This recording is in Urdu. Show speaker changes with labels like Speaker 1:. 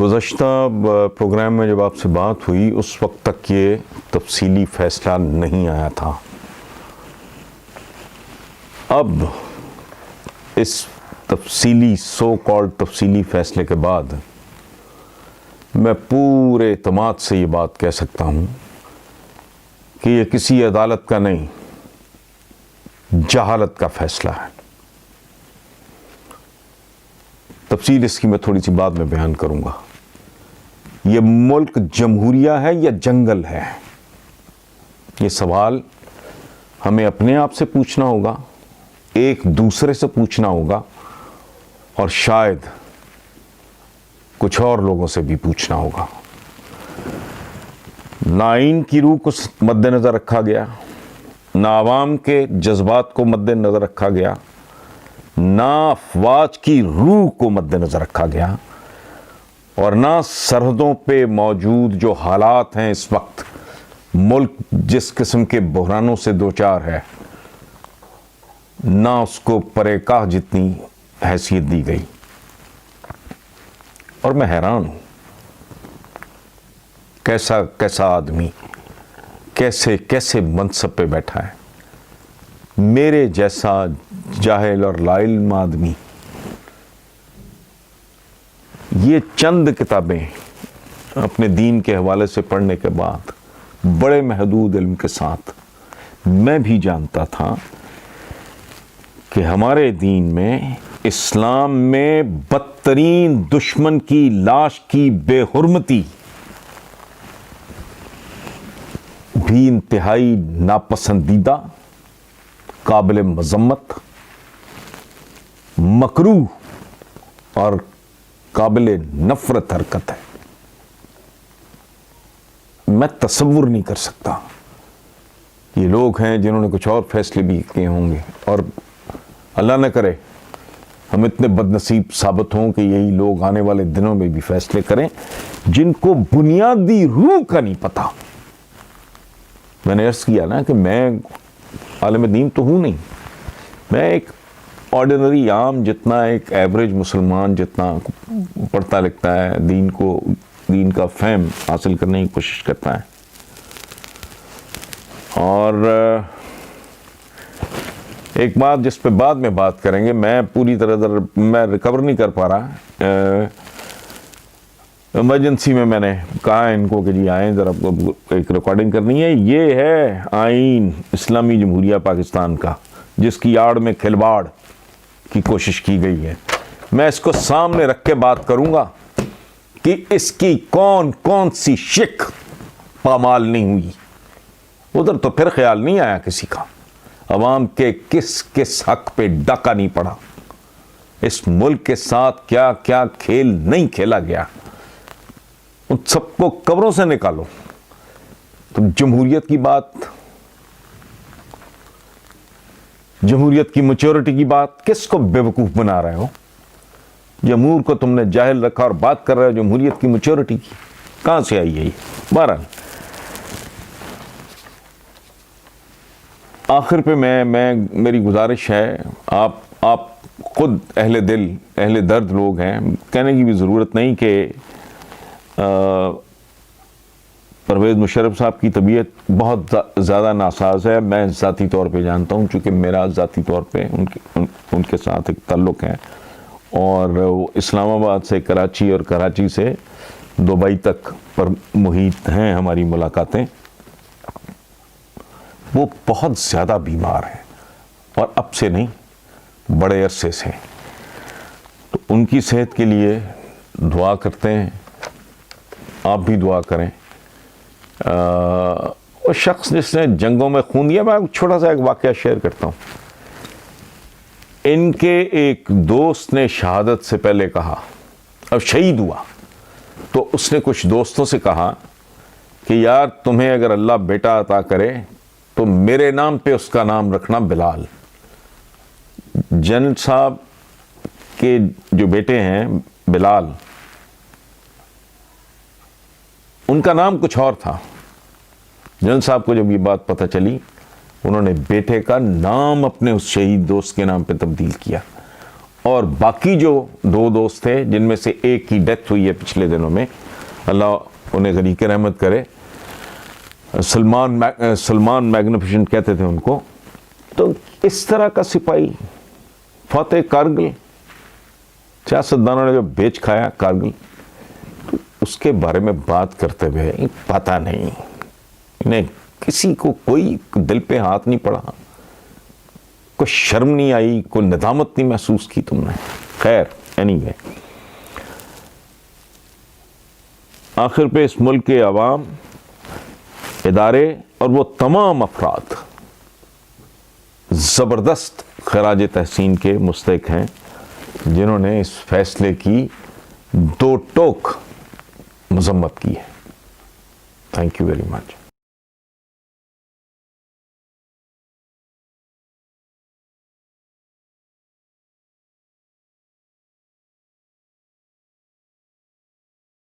Speaker 1: گزشتہ پروگرام میں جب آپ سے بات ہوئی اس وقت تک یہ تفصیلی فیصلہ نہیں آیا تھا. اب اس تفصیلی سو کالڈ تفصیلی فیصلے کے بعد میں پورے اعتماد سے یہ بات کہہ سکتا ہوں کہ یہ کسی عدالت کا نہیں، جہالت کا فیصلہ ہے. تفصیل اس کی میں تھوڑی سی بعد میں بیان کروں گا. یہ ملک جمہوریہ ہے یا جنگل ہے؟ یہ سوال ہمیں اپنے آپ سے پوچھنا ہوگا، ایک دوسرے سے پوچھنا ہوگا، اور شاید کچھ اور لوگوں سے بھی پوچھنا ہوگا. نہ آئین کی روح کو مد نظر رکھا گیا، نہ عوام کے جذبات کو مد نظر رکھا گیا، نہ افواج کی روح کو مد نظر رکھا گیا، اور نہ سرحدوں پہ موجود جو حالات ہیں اس وقت، ملک جس قسم کے بحرانوں سے دوچار ہے، نہ اس کو پرے کاہ جتنی حیثیت دی گئی. اور میں حیران ہوں، کیسا آدمی کیسے منصب پہ بیٹھا ہے. میرے جیسا جاہل اور لا علم آدمی یہ چند کتابیں اپنے دین کے حوالے سے پڑھنے کے بعد بڑے محدود علم کے ساتھ میں بھی جانتا تھا کہ ہمارے دین میں، اسلام میں بدترین دشمن کی لاش کی بے حرمتی بھی انتہائی ناپسندیدہ، قابل مذمت، مکروہ اور قابل نفرت حرکت ہے. میں تصور نہیں کر سکتا. یہ لوگ ہیں جنہوں نے کچھ اور فیصلے بھی کیے ہوں گے، اور اللہ نہ کرے ہم اتنے بد نصیب ثابت ہوں کہ یہی لوگ آنے والے دنوں میں بھی فیصلے کریں جن کو بنیادی روح کا نہیں پتا. میں نے عرض کیا نا کہ میں عالم دین تو ہوں نہیں، میں ایک آرڈینری عام، جتنا ایک ایوریج مسلمان جتنا پڑھتا لکھتا ہے، دین کا فہم حاصل کرنے کی کوشش کرتا ہے. اور ایک بات جس پہ بعد میں بات کریں گے، میں پوری طرح میں ریکور نہیں کر پا رہا. ایمرجنسی میں نے کہا ان کو کہ جی آئیں ذرا ایک ریکارڈنگ کرنی ہے. یہ ہے آئین اسلامی جمہوریہ پاکستان کا، جس کی آڑ میں کھلواڑ کی کوشش کی گئی ہے. میں اس کو سامنے رکھ کے بات کروں گا کہ اس کی کون سی شک پامال نہیں ہوئی. ادھر تو پھر خیال نہیں آیا کسی کا. عوام کے کس حق پہ ڈاکہ نہیں پڑا. اس ملک کے ساتھ کیا کیا کھیل نہیں کھیلا گیا، ان سب کو قبروں سے نکالو. تم جمہوریت کی بات، جمہوریت کی میچورٹی کی بات، کس کو بیوقوف بنا رہے ہو؟ جمہور کو تم نے جاہل رکھا اور بات کر رہے ہو جمہوریت کی میچورٹی کی. کہاں سے آئی ہے یہ؟ بہرحال آخر پہ میری گزارش ہے، آپ خود اہل دل اہل درد لوگ ہیں، کہنے کی بھی ضرورت نہیں کہ پرویز مشرف صاحب کی طبیعت بہت زیادہ ناساز ہے. میں ذاتی طور پہ جانتا ہوں، چونکہ میرا ذاتی طور پہ ان کے ساتھ ایک تعلق ہے، اور وہ اسلام آباد سے کراچی اور کراچی سے دبئی تک پر محیط ہیں ہماری ملاقاتیں. وہ بہت زیادہ بیمار ہیں، اور اب سے نہیں، بڑے عرصے سے. تو ان کی صحت کے لیے دعا کرتے ہیں، آپ بھی دعا کریں. وہ شخص جس نے جنگوں میں خون دیا، میں چھوٹا سا ایک واقعہ شیئر کرتا ہوں. ان کے ایک دوست نے شہادت سے پہلے کہا، اب شہید ہوا تو اس نے کچھ دوستوں سے کہا کہ یار تمہیں اگر اللہ بیٹا عطا کرے تو میرے نام پہ اس کا نام رکھنا بلال. جنرل صاحب کے جو بیٹے ہیں بلال، ان کا نام کچھ اور تھا. جنرل صاحب کو جب یہ بات پتہ چلی، انہوں نے بیٹے کا نام اپنے اس شہید دوست کے نام پہ تبدیل کیا، اور باقی جو 2 دوست تھے جن میں سے ایک کی ڈیتھ ہوئی ہے پچھلے دنوں میں، اللہ انہیں غریق رحمت کرے، سلمان میگنیفیشنٹ کہتے تھے ان کو. تو اس طرح کا سپاہی فاتح کارگل، سیاستدانوں نے جو بیچ کھایا کارگل، اس کے بارے میں بات کرتے ہوئے پتہ نہیں انہیں کسی کو کوئی دل پہ ہاتھ نہیں پڑا، کوئی شرم نہیں آئی، کوئی ندامت نہیں محسوس کی تم نے. خیر اینی وے، آخر پہ اس ملک کے عوام، ادارے اور وہ تمام افراد زبردست خراج تحسین کے مستحق ہیں جنہوں نے اس فیصلے کی 2 ٹوک مذمت کی ہے. Thank you very much.